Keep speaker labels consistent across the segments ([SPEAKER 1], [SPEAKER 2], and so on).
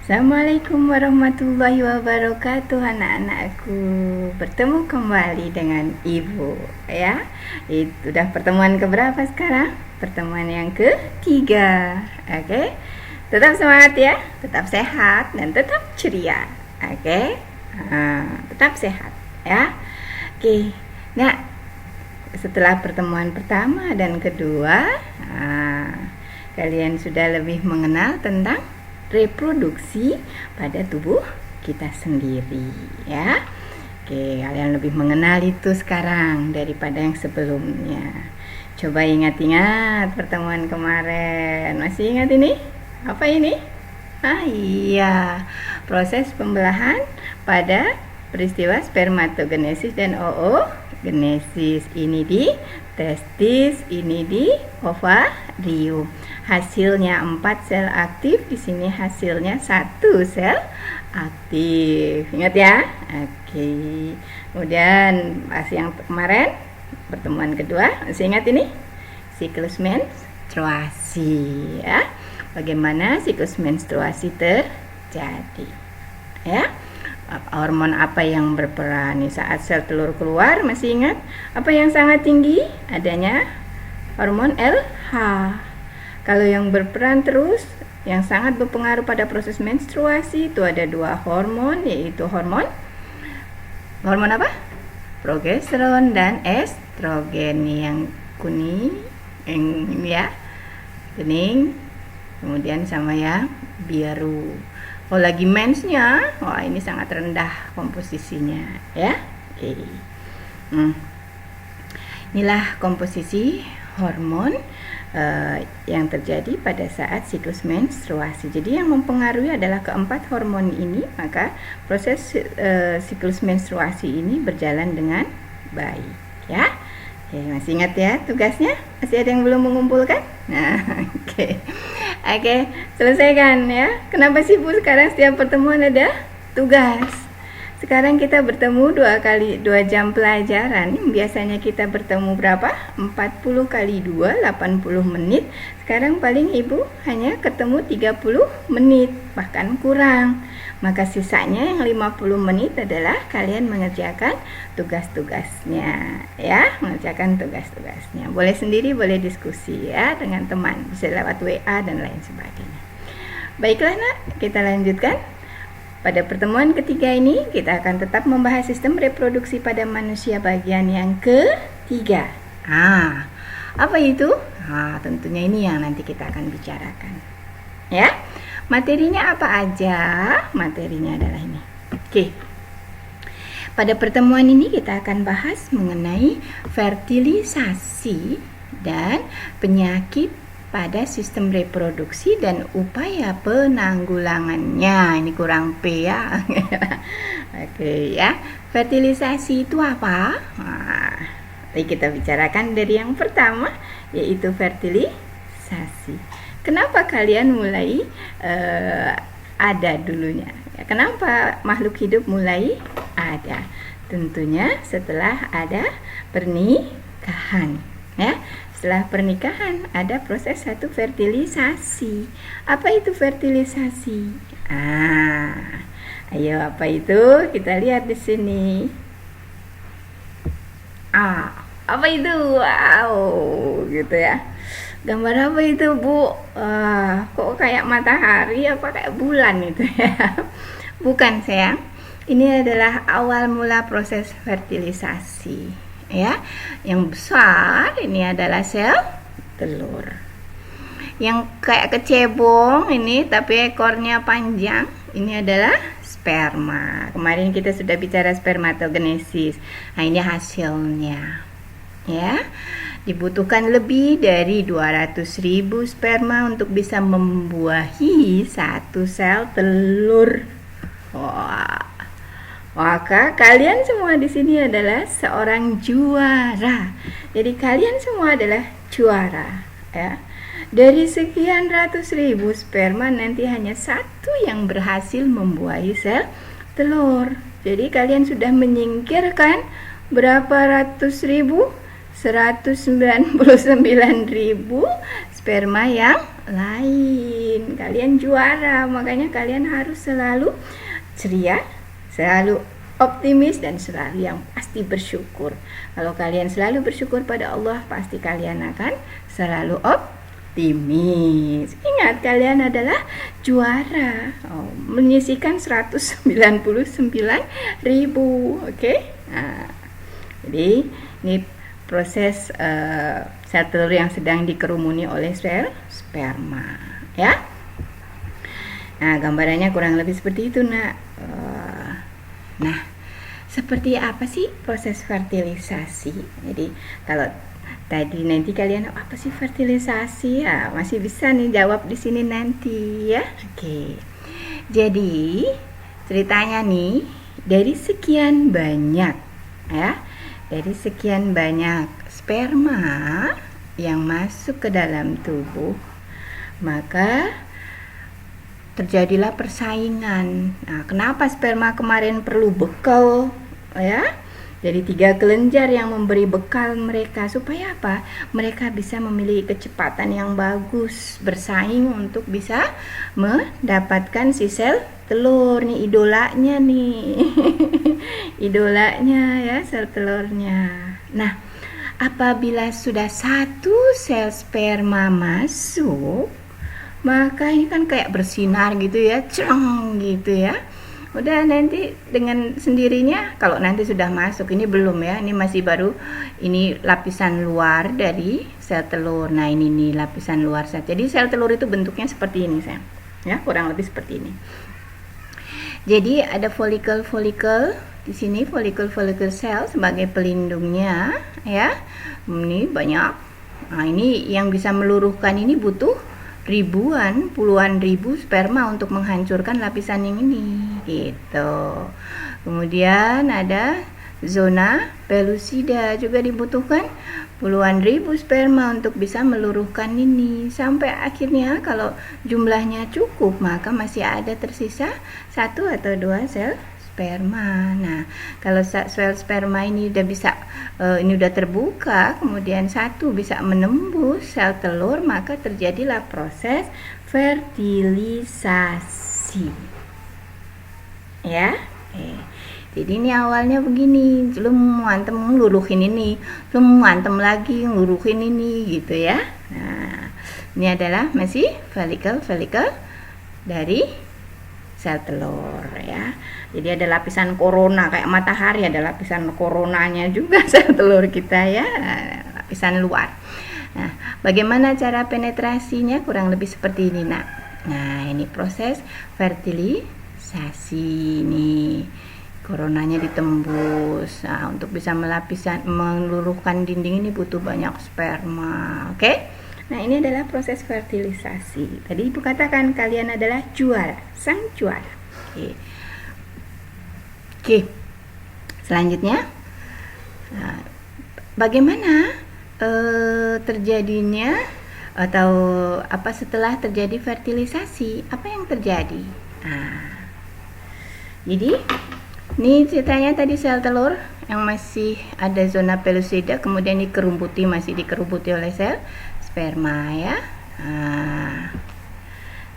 [SPEAKER 1] Assalamualaikum warahmatullahi wabarakatuh, anak-anakku. Bertemu kembali dengan Ibu ya. Itu udah pertemuan keberapa sekarang? Pertemuan yang ketiga. Oke. Tetap semangat ya, tetap sehat dan tetap ceria. Oke. Tetap sehat ya. Oke. Nah, setelah pertemuan pertama dan kedua, kalian sudah lebih mengenal tentang reproduksi pada tubuh kita sendiri ya. Oke, kalian lebih mengenal itu sekarang daripada yang sebelumnya. Coba ingat-ingat pertemuan kemarin. Masih ingat ini? Apa ini? Iya, proses pembelahan pada peristiwa spermatogenesis dan oogenesis. Ini di testis, ini di ovarium. Hasilnya 4 sel aktif, di sini hasilnya 1 sel aktif. Ingat ya? Oke. Kemudian pas yang kemarin pertemuan kedua, masih ingat ini? Siklus menstruasi ya. Bagaimana siklus menstruasi terjadi? Ya. Hormon apa yang berperan nih saat sel telur keluar? Masih ingat? Apa yang sangat tinggi? Adanya hormon LH. Kalau yang berperan terus, yang sangat berpengaruh pada proses menstruasi itu ada 2 hormon, yaitu hormon apa? Progesteron dan estrogen. Yang kuning, yang ini ya, kuning, kemudian sama yang biru. Kalau lagi mensnya, wah ini sangat rendah komposisinya ya. Oke. Inilah komposisi hormon yang terjadi pada saat siklus menstruasi. Jadi yang mempengaruhi adalah keempat hormon ini, maka proses siklus menstruasi ini berjalan dengan baik ya. Oke, masih ingat ya tugasnya? Masih ada yang belum mengumpulkan? Nah, oke, selesaikan ya. Kenapa sih Bu sekarang setiap pertemuan ada tugas? Sekarang kita bertemu 2 jam pelajaran. Biasanya kita bertemu berapa? 40 kali 2, 80 menit. Sekarang paling Ibu hanya ketemu 30 menit, bahkan kurang. Maka sisanya yang 50 menit adalah kalian mengerjakan tugas-tugasnya ya, mengerjakan tugas-tugasnya. Boleh sendiri, boleh diskusi ya dengan teman, bisa lewat WA dan lain sebagainya. Baiklah Nak, kita lanjutkan. Pada pertemuan ketiga ini kita akan tetap membahas sistem reproduksi pada manusia bagian yang ketiga. Apa itu? Tentunya ini yang nanti kita akan bicarakan. Ya. Materinya apa aja? Materinya adalah ini. Oke. Pada pertemuan ini kita akan bahas mengenai fertilisasi dan penyakit pada sistem reproduksi dan upaya penanggulangannya. Ini kurang P ya. Oke ya. Fertilisasi itu apa? Tadi kita bicarakan dari yang pertama, yaitu fertilisasi. Kenapa kalian mulai ada dulunya? Kenapa makhluk hidup mulai ada? Tentunya setelah ada pernikahan ya. Setelah pernikahan ada proses satu fertilisasi. Apa itu fertilisasi? Ayo apa itu? Kita lihat di sini. Apa itu? Wow, gitu ya. Gambar apa itu Bu? Kok kayak matahari apa kayak bulan itu ya? Bukan sayang. Ini adalah awal mula proses fertilisasi. Ya, yang besar ini adalah sel telur. Yang kayak kecebong ini tapi ekornya panjang, ini adalah sperma. Kemarin kita sudah bicara spermatogenesis. Nah, ini hasilnya. Ya. Dibutuhkan lebih dari 200.000 sperma untuk bisa membuahi 1 sel telur. Wah. Maka kalian semua di sini adalah seorang juara. Jadi kalian semua adalah juara ya. Dari sekian ratus ribu sperma nanti hanya 1 yang berhasil membuahi sel telur. Jadi kalian sudah menyingkirkan berapa ratus ribu? 199.000 sperma yang lain. rajin, kalian juara. Makanya kalian harus selalu ceria, selalu optimis, dan selalu yang pasti bersyukur. Kalau kalian selalu bersyukur pada Allah, pasti kalian akan selalu optimis. Ingat, kalian adalah juara. Menyisihkan 199.000. Oke? Nah, jadi ini proses sel telur yang sedang dikerumuni oleh sel sperma, ya. Nah, gambarannya kurang lebih seperti itu, Nak. Nah, seperti apa sih proses fertilisasi? Jadi, kalau tadi nanti kalian apa sih fertilisasi? Ya, masih bisa nih jawab di sini nanti, ya. Oke. Jadi, ceritanya nih, dari sekian banyak, ya. Dari sekian banyak sperma yang masuk ke dalam tubuh, maka terjadilah persaingan. Nah, kenapa sperma kemarin perlu bekal, ya? Jadi 3 kelenjar yang memberi bekal mereka supaya apa? Mereka bisa memiliki kecepatan yang bagus, bersaing untuk bisa mendapatkan si sel telur nih, idolanya nih. Idolanya, ya, sel telurnya. Nah, apabila sudah 1 sel sperma masuk, maka ini kan kayak bersinar gitu ya, cereng gitu ya. Udah nanti dengan sendirinya, kalau nanti sudah masuk, ini belum ya, ini masih baru, ini lapisan luar dari sel telur. Nah, ini nih lapisan luar sel. Jadi sel telur itu bentuknya seperti ini, sayang. Ya, kurang lebih seperti ini. Jadi ada folikel-folikel di sini, folikel-folikel sel sebagai pelindungnya, ya. Ini banyak. Nah, ini yang bisa meluruhkan ini butuh ribuan, puluhan ribu sperma untuk menghancurkan lapisan yang ini, gitu. Kemudian ada zona pellucida, juga dibutuhkan puluhan ribu sperma untuk bisa meluruhkan ini. Sampai akhirnya kalau jumlahnya cukup, maka masih ada tersisa 1 atau 2 sel sperma. Nah, kalau sel sperma ini udah bisa, ini udah terbuka, kemudian 1 bisa menembus sel telur, maka terjadilah proses fertilisasi, ya. Jadi ini awalnya begini, belum antem ngeluruhin ini, belum antem lagi ngeluruhin ini, gitu ya. Nah, ini adalah masih folikel dari sel telur, ya. Jadi ada lapisan korona kayak matahari, ada lapisan koronanya juga sel telur kita, ya, lapisan luar. Nah, bagaimana cara penetrasinya? Kurang lebih seperti ini, Nak. Nah, ini proses fertilisasi nih. Koronanya ditembus. Nah, untuk bisa meluruhkan dinding ini butuh banyak sperma. Oke? Nah, ini adalah proses fertilisasi. Tadi Ibu katakan kalian adalah juara, sang juara. Oke. Selanjutnya, bagaimana terjadinya atau apa setelah terjadi fertilisasi? Apa yang terjadi? Jadi ini ceritanya tadi sel telur yang masih ada zona pellucida, kemudian masih dikerumbuti oleh sel sperma, ya.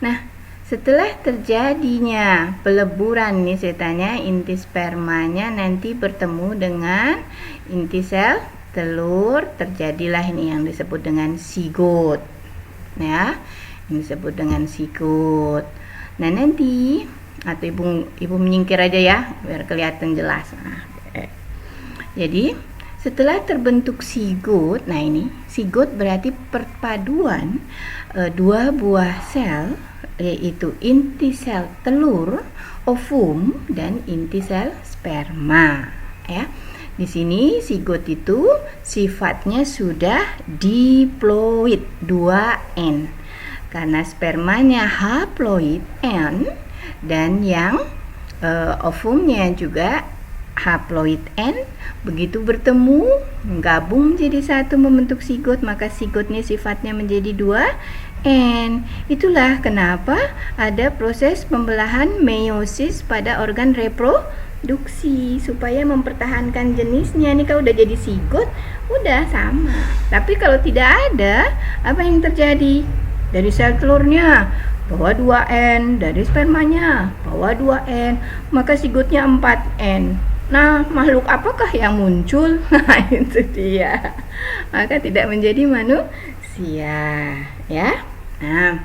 [SPEAKER 1] Nah, setelah terjadinya peleburan nih ceritanya, inti spermanya nanti bertemu dengan inti sel telur, terjadilah ini yang disebut dengan zigot, ya. Ini disebut dengan zigot. Nah, nanti atau ibu menyingkir aja ya biar kelihatan jelas. Jadi setelah terbentuk zigot, nah ini zigot berarti perpaduan 2 buah sel, yaitu inti sel telur, ovum, dan inti sel sperma, ya. Di sini zigot itu sifatnya sudah diploid, 2N. Karena spermanya haploid N, dan yang ovumnya juga haploid N. Begitu bertemu, gabung menjadi satu membentuk zigot, maka zigotnya sifatnya menjadi 2N. Itulah kenapa ada proses pembelahan meiosis pada organ reproduksi, supaya mempertahankan jenisnya. Nih kalau udah jadi zigot, udah sama. Tapi kalau tidak ada, apa yang terjadi? Dari sel telurnya bawa 2N, dari spermanya bawa 2N, maka zigotnya 4N. Nah, makhluk apakah yang muncul? Nah, itu dia. Maka tidak menjadi manusia, ya. Nah,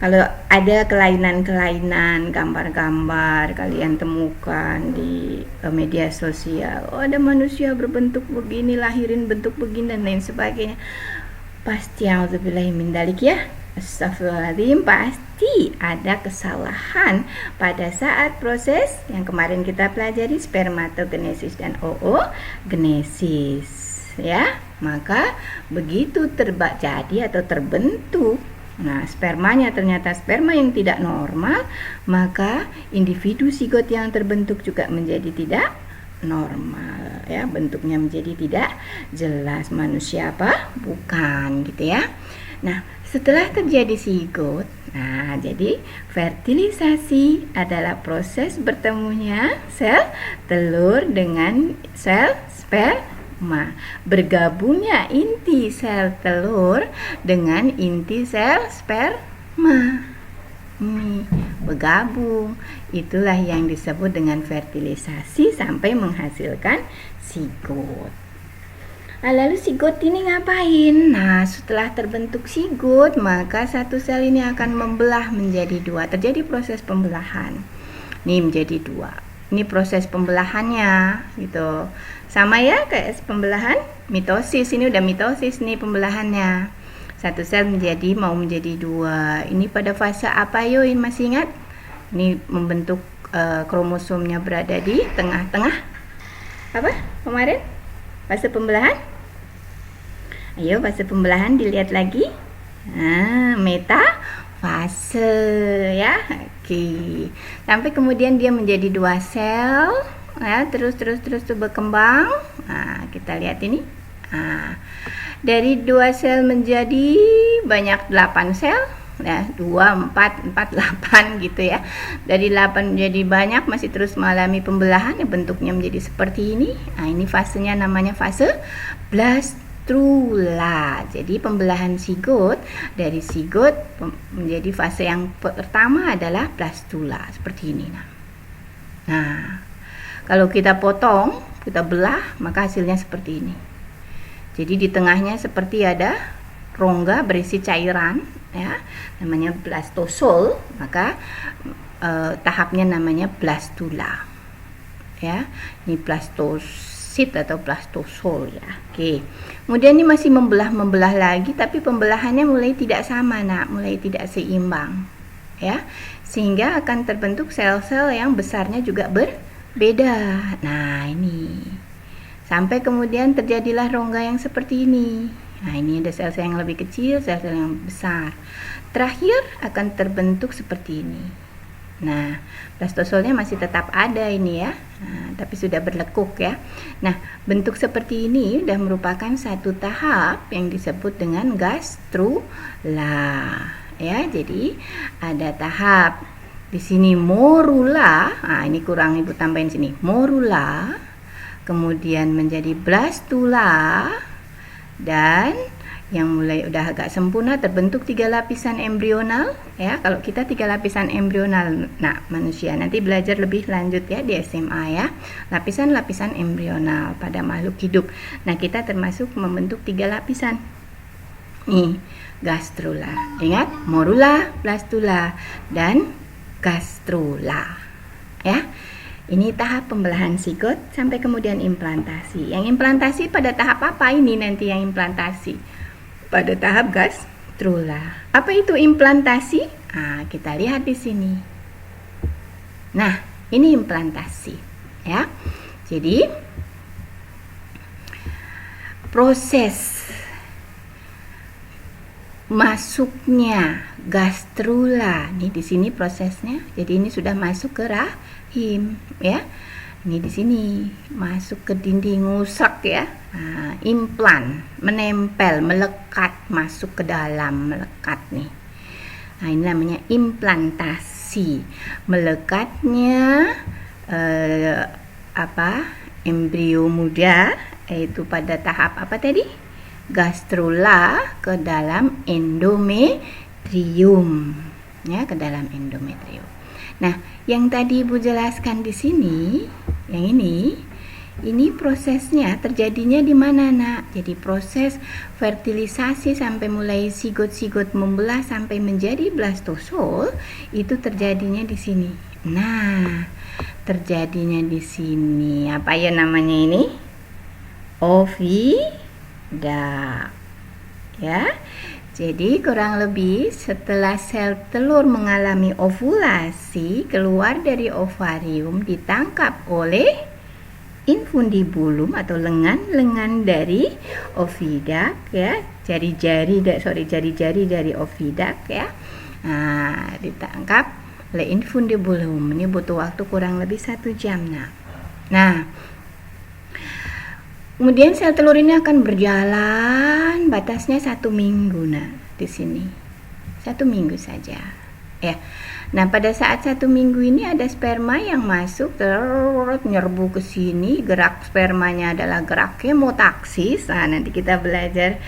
[SPEAKER 1] kalau ada kelainan-kelainan gambar-gambar kalian temukan di media sosial, oh ada manusia berbentuk begini, lahirin bentuk begini dan lain sebagainya, pasti auzubillahi min dzalik ya. Astagfirullahaladzim, pasti ada kesalahan pada saat proses yang kemarin kita pelajari, spermatogenesis dan oogenesis, ya. Maka begitu jadi atau terbentuk, nah spermanya ternyata sperma yang tidak normal, maka individu zigot yang terbentuk juga menjadi tidak normal, ya, bentuknya menjadi tidak jelas, manusia apa bukan, gitu ya. Nah, setelah terjadi zigot, nah jadi fertilisasi adalah proses bertemunya sel telur dengan sel sperma, bergabungnya inti sel telur dengan inti sel sperma. Bergabung, itulah yang disebut dengan fertilisasi sampai menghasilkan zigot. Lalu zigot ini ngapain? Nah, setelah terbentuk zigot, maka satu sel ini akan membelah menjadi dua. Terjadi proses pembelahan. Ini menjadi dua. Ini proses pembelahannya, gitu. Sama ya kayak pembelahan mitosis. Ini udah mitosis nih pembelahannya. Satu sel mau menjadi dua. Ini pada fase apa yo? Ini masih ingat? Ini membentuk kromosomnya berada di tengah-tengah. Apa kemarin? Fase pembelahan? Ayo fase pembelahan dilihat lagi. Metafase, ya. Oke. Sampai kemudian dia menjadi dua sel, ya, terus berkembang. Nah, kita lihat ini. Nah, dari 2 sel menjadi banyak 8 sel, ya, 2, 4, 8 gitu ya. Dari 8 menjadi banyak, masih terus mengalami pembelahan, ya, bentuknya menjadi seperti ini. Nah, ini fasenya namanya fase blastola. Jadi pembelahan zigot, dari zigot menjadi fase yang pertama adalah blastula, seperti ini. Nah, kalau kita potong, kita belah, maka hasilnya seperti ini. Jadi di tengahnya seperti ada rongga berisi cairan, ya, namanya blastosol, maka tahapnya namanya blastula, ya. Ini blastosit atau blastosol, ya. Oke. Kemudian ini masih membelah lagi, tapi pembelahannya mulai tidak sama, mulai tidak seimbang, ya, sehingga akan terbentuk sel-sel yang besarnya juga berbeda. Nah, ini sampai kemudian terjadilah rongga yang seperti ini. Nah, ini ada sel-sel yang lebih kecil, sel-sel yang besar. Terakhir akan terbentuk seperti ini. Nah, blastosolnya masih tetap ada ini, ya. Nah, tapi sudah berlekuk, ya. Nah, bentuk seperti ini sudah merupakan satu tahap yang disebut dengan gastrula, ya. Jadi ada tahap di sini morula. Nah, ini kurang Ibu tambahin sini. Morula, kemudian menjadi blastula, dan yang mulai udah agak sempurna terbentuk 3 lapisan embrional, ya. Kalau kita 3 lapisan embrional, nah manusia nanti belajar lebih lanjut ya di SMA, ya, lapisan-lapisan embrional pada makhluk hidup. Nah, kita termasuk membentuk 3 lapisan. Nih, gastrula. Ingat, morula, blastula, dan gastrula, ya. Ini tahap pembelahan zigot sampai kemudian implantasi. Yang implantasi pada tahap apa ini nanti yang implantasi? Pada tahap gastrula. Apa itu implantasi? Nah, kita lihat di sini. Nah, ini implantasi, ya. Jadi proses masuknya gastrula, nih di sini prosesnya. Jadi ini sudah masuk ke rahim, ya. Ini di sini masuk ke dinding ngusak, ya. Nah, implan, menempel, melekat, masuk ke dalam, melekat nih. Nah, ini namanya implantasi. Melekatnya embrio muda, yaitu pada tahap apa tadi? Gastrula ke dalam endometrium. endometrium, ya, ke dalam endometrium. Nah, yang tadi Ibu jelaskan di sini, yang ini prosesnya terjadinya di mana, Nak? Jadi proses fertilisasi sampai mulai sigot-sigot membelah sampai menjadi blastosol itu terjadinya di sini. Nah, terjadinya di sini apa ya namanya ini? Ovida. Ya. Jadi kurang lebih setelah sel telur mengalami ovulasi, keluar dari ovarium ditangkap oleh infundibulum atau lengan-lengan dari ovidak, ya, jari-jari dari ovidak, ya. Nah, ditangkap oleh infundibulum. Ini butuh waktu kurang lebih 1 jam. Nah, kemudian sel telur ini akan berjalan batasnya 1 minggu, di sini 1 minggu saja, ya. Nah, pada saat 1 minggu ini ada sperma yang masuk, nyerbu ke sini. Gerak spermanya adalah gerak kemotaksis. Nah, nanti kita belajar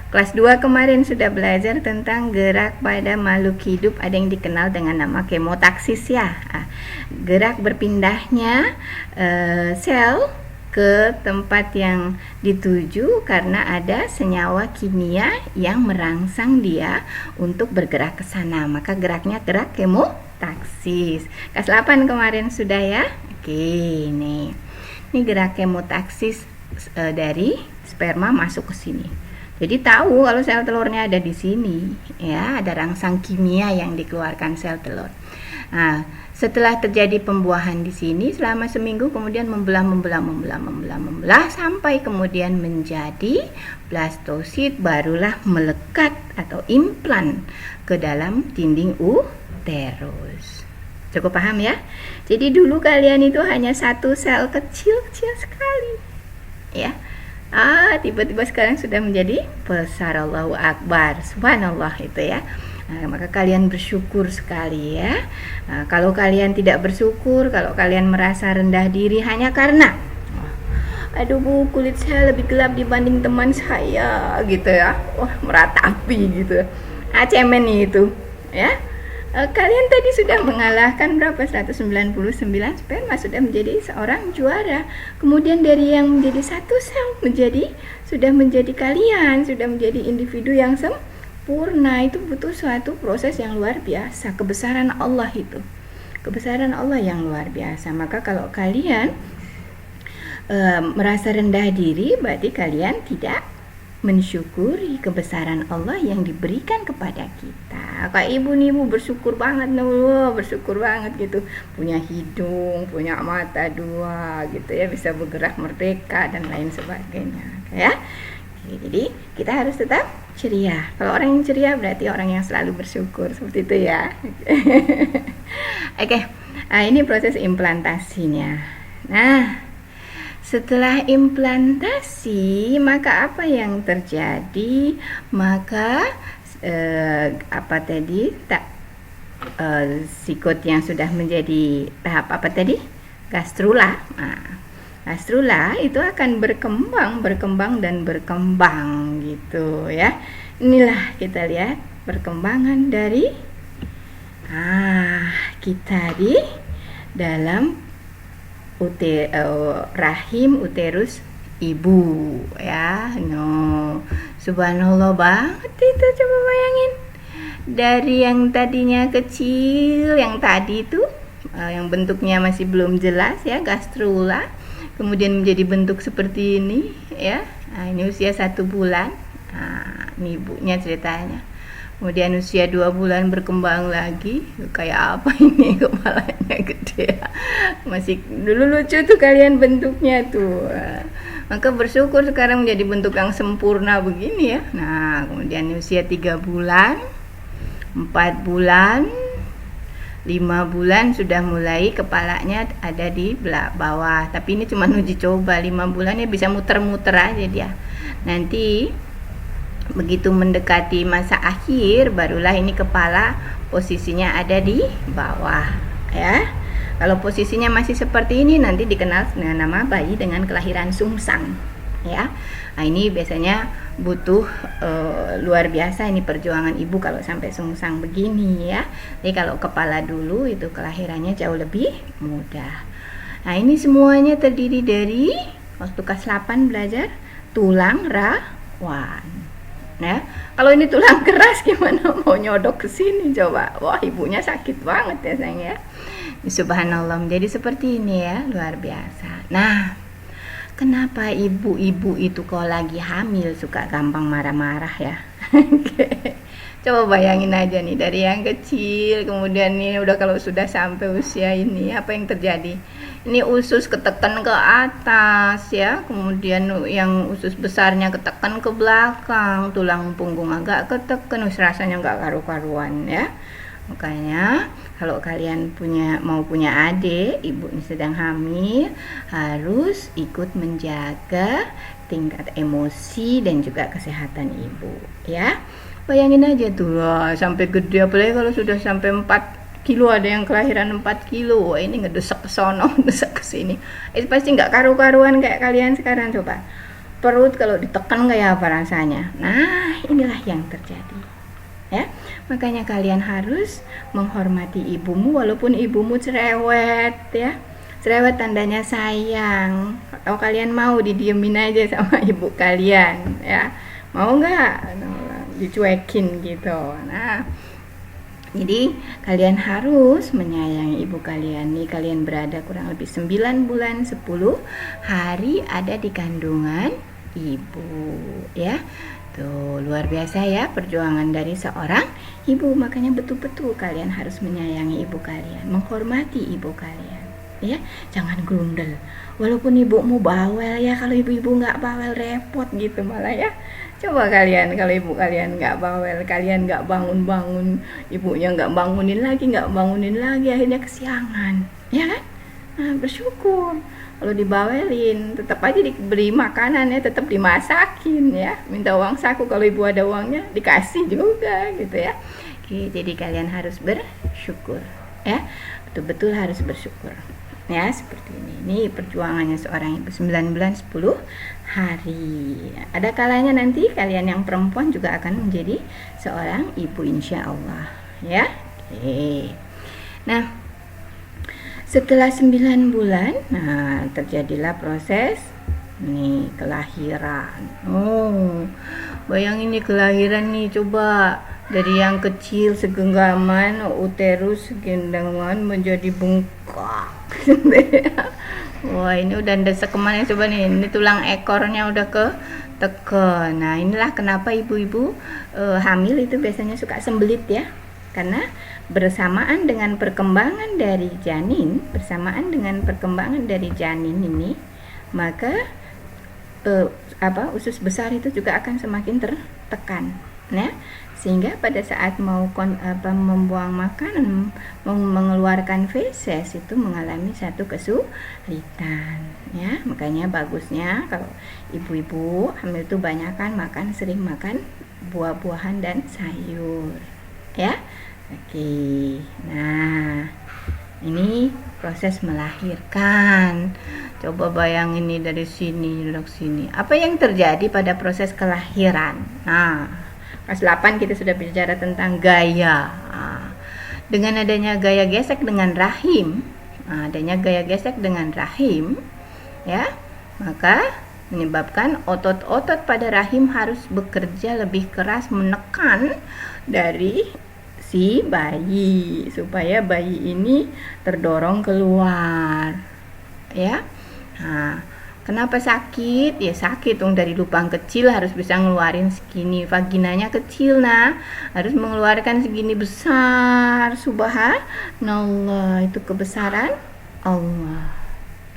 [SPEAKER 1] kelas 2 kemarin sudah belajar tentang gerak pada makhluk hidup, ada yang dikenal dengan nama kemotaksis, ya. Gerak berpindahnya sel ke tempat yang dituju karena ada senyawa kimia yang merangsang dia untuk bergerak ke sana. Maka geraknya gerak kemotaksis. Kelas 8 kemarin sudah, ya. Oke, nih. Ini gerak kemotaksis dari sperma masuk ke sini. Jadi tahu kalau sel telurnya ada di sini, ya, ada rangsang kimia yang dikeluarkan sel telur. Nah, setelah terjadi pembuahan di sini selama seminggu, kemudian membelah sampai kemudian menjadi blastosit, barulah melekat atau implan ke dalam dinding uterus. Cukup paham, ya? Jadi dulu kalian itu hanya satu sel kecil sekali, ya. Tiba-tiba sekarang sudah menjadi besar. Allahu Akbar, subhanallah, itu, ya. Nah, maka kalian bersyukur sekali, ya. Nah, kalau kalian tidak bersyukur, kalau kalian merasa rendah diri hanya karena aduh Bu, kulit saya lebih gelap dibanding teman saya, gitu, ya. Wah, meratapi gitu. Cemen itu, ya. Kalian tadi sudah mengalahkan berapa? 199 sperma, sudah menjadi seorang juara. Kemudian dari yang menjadi satu sel sudah menjadi kalian, sudah menjadi individu yang sempurna. Itu butuh suatu proses yang luar biasa. Kebesaran Allah itu, kebesaran Allah yang luar biasa. Maka kalau kalian merasa rendah diri, berarti kalian tidak mensyukuri kebesaran Allah yang diberikan kepada kita. Kayak ibu nih, ibu bersyukur banget, bersyukur banget gitu, punya hidung, punya mata 2 gitu, ya, bisa bergerak merdeka dan lain sebagainya, ya. Jadi kita harus tetap ceria. Kalau orang yang ceria berarti orang yang selalu bersyukur, seperti itu, ya. Oke. Ini proses implantasinya. Nah, setelah implantasi, maka apa yang terjadi? Maka sikut yang sudah menjadi tahap apa tadi? Gastrula. Nah, gastrula itu akan berkembang gitu, ya. Inilah kita lihat perkembangan dari kita di dalam rahim uterus ibu, ya. Subhanallah banget itu, coba bayangin. Dari yang tadinya kecil, yang tadi itu yang bentuknya masih belum jelas, ya, gastrula, kemudian menjadi bentuk seperti ini, ya. Ini usia 1 bulan. Ini ibunya ceritanya. Kemudian usia 2 bulan berkembang lagi. Kayak apa ini, kepalanya gede, ya. Masih dulu lucu tuh kalian bentuknya tuh. Maka bersyukur sekarang menjadi bentuk yang sempurna begini, ya. Nah, kemudian usia 3 bulan, 4 bulan, 5 bulan sudah mulai kepalanya ada di bawah. Tapi ini cuma uji coba. 5 bulan ya bisa muter-muter aja dia. Nanti begitu mendekati masa akhir, barulah ini kepala posisinya ada di bawah, ya. Kalau posisinya masih seperti ini, nanti dikenal dengan nama bayi dengan kelahiran sungsang, ya. Nah, ini biasanya butuh luar biasa ini perjuangan ibu kalau sampai sungsang begini ya. Jadi kalau kepala dulu itu kelahirannya jauh lebih mudah. Nah, ini semuanya terdiri dari waktu kelas 8 belajar tulang rawan. Ya, kalau ini tulang keras gimana mau nyodok ke sini coba? Wah, ibunya sakit banget ya sayang ya. Subhanallah, menjadi seperti ini ya, luar biasa. Nah, kenapa ibu-ibu itu kalau lagi hamil suka gampang marah-marah ya? Coba bayangin aja nih, dari yang kecil kemudian nih udah kalau sudah sampai usia ini apa yang terjadi? Ini usus ketekan ke atas ya, kemudian yang usus besarnya ketekan ke belakang, tulang punggung agak ketekan, rasanya nggak karu-karuan ya. Makanya kalau kalian mau punya adik, ibu ini sedang hamil, harus ikut menjaga tingkat emosi dan juga kesehatan ibu ya. Bayangin aja tuh lah, sampai gede, apalagi kalau sudah sampai 4 kilo, ada yang kelahiran 4 kilo, wah ini ngedesak ke sono, ngedesak ke sini. Itu pasti nggak karu-karuan kayak kalian sekarang. Coba perut kalau ditekan kayak apa rasanya. Nah, inilah yang terjadi ya. Makanya kalian harus menghormati ibumu walaupun ibumu cerewet ya. Cerewet tandanya sayang. Atau kalian mau didiemin aja sama ibu kalian ya. Mau nggak dicuekin gitu. Nah, jadi kalian harus menyayangi ibu kalian. Nih kalian berada kurang lebih 9 bulan 10 hari ada di kandungan ibu ya. Tuh, luar biasa ya perjuangan dari seorang ibu. Makanya betul-betul kalian harus menyayangi ibu kalian, menghormati ibu kalian ya. Jangan grundel. Walaupun ibumu bawel ya, kalau ibu-ibu nggak bawel repot gitu malah ya. Coba kalian, kalau ibu kalian nggak bawel, kalian nggak bangun-bangun, ibunya nggak bangunin lagi, akhirnya kesiangan ya kan. Nah, bersyukur. Kalau dibawelin, tetap aja diberi makanan ya, tetap dimasakin ya. Minta uang saku, kalau ibu ada uangnya dikasih juga gitu ya. Oke, jadi kalian harus bersyukur ya. Betul-betul harus bersyukur ya, seperti ini. Ini perjuangannya seorang ibu 9 bulan 10 hari. Ada kalanya nanti kalian yang perempuan juga akan menjadi seorang ibu insya Allah ya. Oke. Nah, setelah 9 bulan, nah terjadilah proses nih kelahiran. Oh, bayangin nih kelahiran nih, coba dari yang kecil segenggaman uterus segenggaman menjadi bengkak. Wah, ini udah desek kemana coba nih, ini tulang ekornya udah ke tekan. Nah, inilah kenapa ibu-ibu hamil itu biasanya suka sembelit ya, karena bersamaan dengan perkembangan dari janin, ini, maka usus besar itu juga akan semakin tertekan, ya, sehingga pada saat mau membuang makanan, mengeluarkan feses itu mengalami satu kesulitan, ya. Makanya bagusnya kalau ibu-ibu hamil itu sering makan buah-buahan dan sayur, ya. Oke, nah ini proses melahirkan. Coba bayangin nih dari sini duduk sini. Apa yang terjadi pada proses kelahiran? Nah, kelas 8 kita sudah bicara tentang gaya. Nah, dengan adanya gaya gesek dengan rahim, ya, maka menyebabkan otot-otot pada rahim harus bekerja lebih keras menekan dari si bayi supaya bayi ini terdorong keluar, ya. Nah, kenapa sakit? Ya sakit dong, dari lubang kecil harus bisa ngeluarin segini, vaginanya kecil, nah harus mengeluarkan segini besar. Subhanallah, itu kebesaran Allah,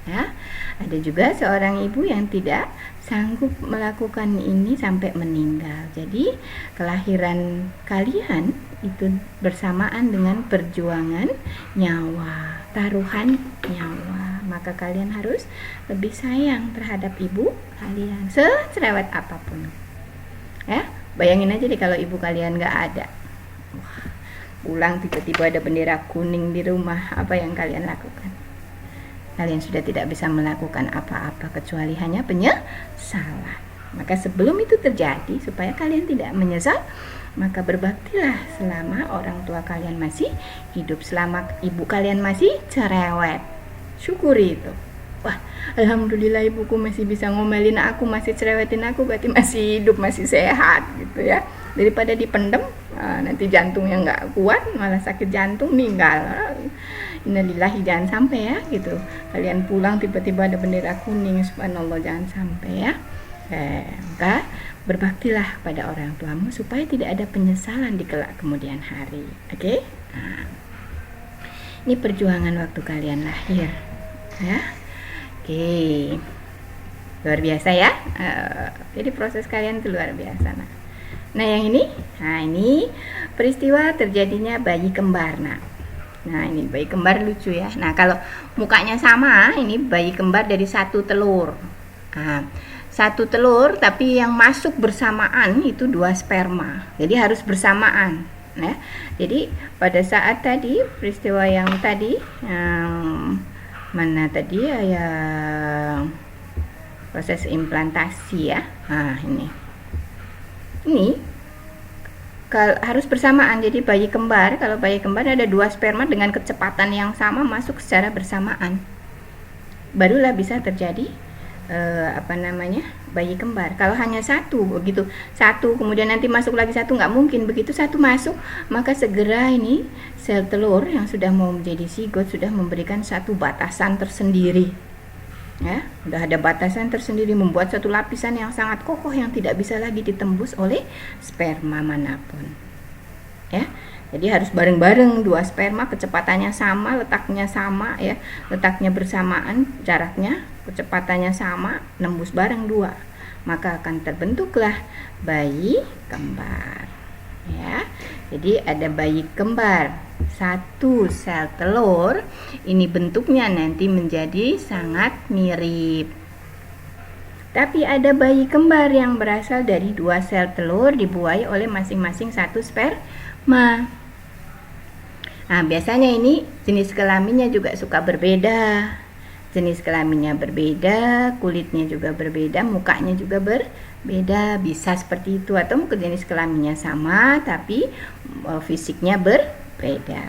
[SPEAKER 1] ya. Ada juga seorang ibu yang tidak sanggup melakukan ini sampai meninggal. Jadi kelahiran kalian itu bersamaan dengan perjuangan nyawa, taruhan nyawa. Maka kalian harus lebih sayang terhadap ibu kalian, secerewet apapun. Ya, bayangin aja deh kalau ibu kalian nggak ada. Wah, pulang tiba-tiba ada bendera kuning di rumah, apa yang kalian lakukan? kalian sudah tidak bisa melakukan apa-apa kecuali hanya penyesalan. Maka sebelum itu terjadi, supaya kalian tidak menyesal, maka berbaktilah selama orang tua kalian masih hidup, selama ibu kalian masih cerewet. Syukuri itu. Wah, alhamdulillah ibuku masih bisa ngomelin aku, masih cerewetin aku, berarti masih hidup, masih sehat gitu ya. Daripada dipendem, nanti jantungnya nggak kuat, malah sakit jantung, meninggal. Innalillahi, jangan sampai ya gitu. Kalian pulang tiba-tiba ada bendera kuning, subhanallah, jangan sampai ya. Maka berbaktilah pada orang tuamu supaya tidak ada penyesalan di kelak kemudian hari. Oke? Nah, ini perjuangan waktu kalian lahir ya. Oke, luar biasa ya. Jadi proses kalian itu luar biasa. Nah yang ini, ini peristiwa terjadinya bayi kembar. Nah ini bayi kembar lucu ya. Nah kalau mukanya sama, ini bayi kembar dari satu telur. Nah, satu telur tapi yang masuk bersamaan itu 2 sperma. Jadi harus bersamaan. Nah, jadi pada saat tadi peristiwa yang tadi, mana tadi ya, yang proses implantasi ya. Nah ini harus bersamaan. Jadi bayi kembar, kalau bayi kembar ada 2 sperma dengan kecepatan yang sama masuk secara bersamaan, barulah bisa terjadi bayi kembar. Kalau hanya satu begitu, satu kemudian nanti masuk lagi satu, nggak mungkin. Begitu satu masuk, maka segera ini sel telur yang sudah mau menjadi zigot sudah memberikan satu batasan tersendiri ya, sudah ada batasan tersendiri, membuat satu lapisan yang sangat kokoh yang tidak bisa lagi ditembus oleh sperma manapun ya. Jadi harus bareng-bareng 2 sperma, kecepatannya sama, letaknya sama ya, letaknya bersamaan, jaraknya, kecepatannya sama, nembus bareng 2, maka akan terbentuklah bayi kembar ya. Jadi ada bayi kembar, satu sel telur, ini bentuknya nanti menjadi sangat mirip. Tapi ada bayi kembar yang berasal dari 2 sel telur dibuahi oleh masing-masing satu sperma. Nah, biasanya ini jenis kelaminnya juga suka berbeda. Jenis kelaminnya berbeda, kulitnya juga berbeda, mukanya juga berbeda. Bisa seperti itu, atau jenis kelaminnya sama tapi fisiknya berbeda.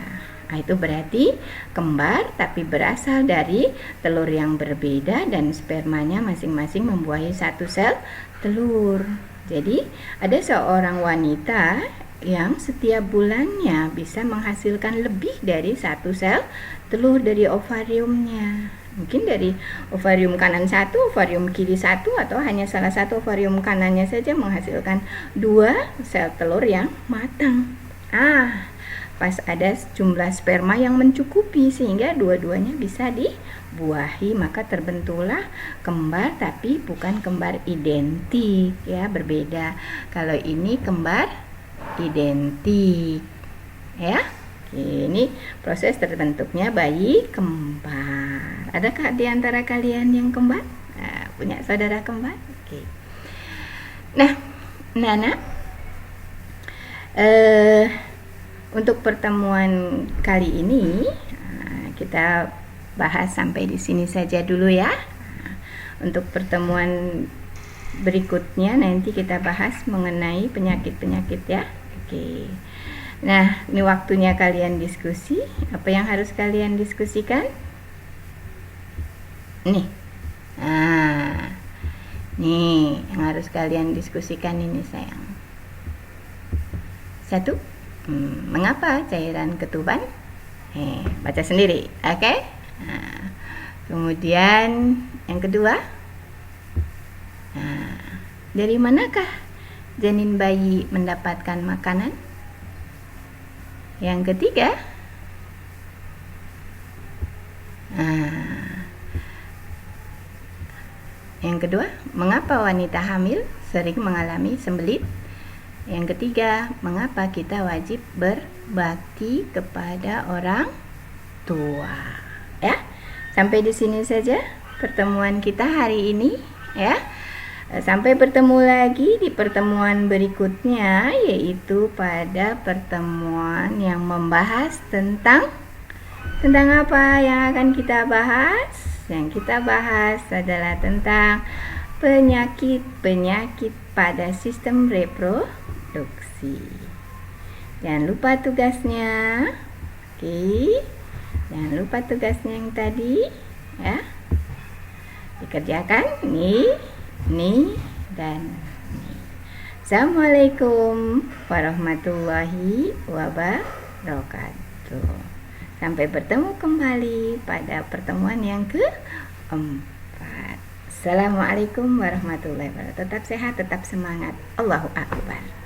[SPEAKER 1] Nah, itu berarti kembar tapi berasal dari telur yang berbeda dan spermanya masing-masing membuahi satu sel telur. Jadi, ada seorang wanita yang setiap bulannya bisa menghasilkan lebih dari satu sel telur dari ovariumnya. Mungkin dari ovarium kanan 1, ovarium kiri 1, atau hanya salah satu ovarium kanannya saja menghasilkan 2 sel telur yang matang. Pas ada jumlah sperma yang mencukupi sehingga dua-duanya bisa dibuahi, maka terbentuklah kembar tapi bukan kembar identik ya, berbeda. Kalau ini kembar identik ya. Ini proses terbentuknya bayi kembar. Adakah di antara kalian yang kembar? Punya saudara kembar? Oke. Nah, Nana, untuk pertemuan kali ini kita bahas sampai di sini saja dulu ya. Untuk pertemuan berikutnya nanti kita bahas mengenai penyakit-penyakit ya. Oke. Nah, ini waktunya kalian diskusi. Apa yang harus kalian diskusikan? Nih. Nih yang harus kalian diskusikan ini sayang. 1. Mengapa cairan ketuban? Baca sendiri, oke? Kemudian yang kedua, dari manakah janin bayi mendapatkan makanan? Yang ketiga, mengapa wanita hamil sering mengalami sembelit? Yang ketiga, mengapa kita wajib berbakti kepada orang tua? Ya, sampai di sini saja pertemuan kita hari ini ya. Sampai bertemu lagi di pertemuan berikutnya, yaitu pada pertemuan yang membahas tentang apa yang akan kita bahas yang kita bahas adalah tentang penyakit-penyakit pada sistem reproduksi. Jangan lupa tugasnya. Oke. Jangan lupa tugasnya yang tadi, ya. Dikerjakan nih dan nih. Assalamualaikum warahmatullahi wabarakatuh. Sampai bertemu kembali pada pertemuan yang keempat. Assalamualaikum warahmatullahi wabarakatuh. Tetap sehat, tetap semangat. Allahu Akbar.